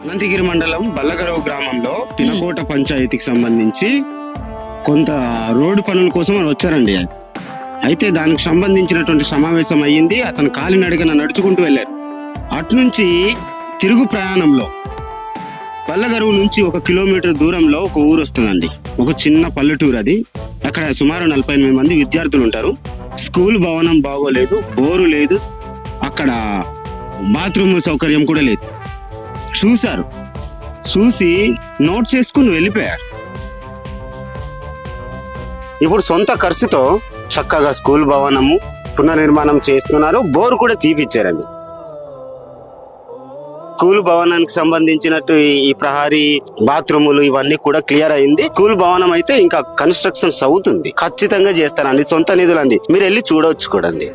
అనంతగిరి మండలం బల్లగరవ గ్రామంలో పినకోట పంచాయతీకి సంబంధించి కొంత రోడ్డు పనుల కోసం అని వచ్చారండి. అయితే దానికి సంబంధించినటువంటి సమావేశం అయ్యింది. అతను కాలినడకన నడుచుకుంటూ వెళ్ళారు. అట్నుంచి తిరుగు ప్రయాణంలో బల్లగరువు నుంచి 1 కిలోమీటర్ దూరంలో ఒక ఊరు వస్తుందండి. ఒక చిన్న పల్లెటూరు అది. అక్కడ సుమారు 48 మంది విద్యార్థులు ఉంటారు. స్కూల్ భవనం బాగోలేదు, బోరు లేదు, అక్కడ బాత్రూమ్ సౌకర్యం కూడా లేదు. చూశారు, చూసి నోట్ చేసుకుని వెళ్ళిపోయారు. ఇప్పుడు సొంత ఖర్చుతో చక్కగా స్కూల్ భవనము పునర్నిర్మాణం చేస్తున్నారు. బోరు కూడా తీపిచ్చారండి. స్కూల్ భవనానికి సంబంధించినట్టు ఈ ప్రహారీ బాత్రూములు ఇవన్నీ కూడా క్లియర్ అయింది. స్కూల్ భవనం అయితే ఇంకా కన్స్ట్రక్షన్స్ అవుతుంది. ఖచ్చితంగా చేస్తారండి. సొంత నిధులండి, మీరు వెళ్ళి చూడవచ్చు కూడండి.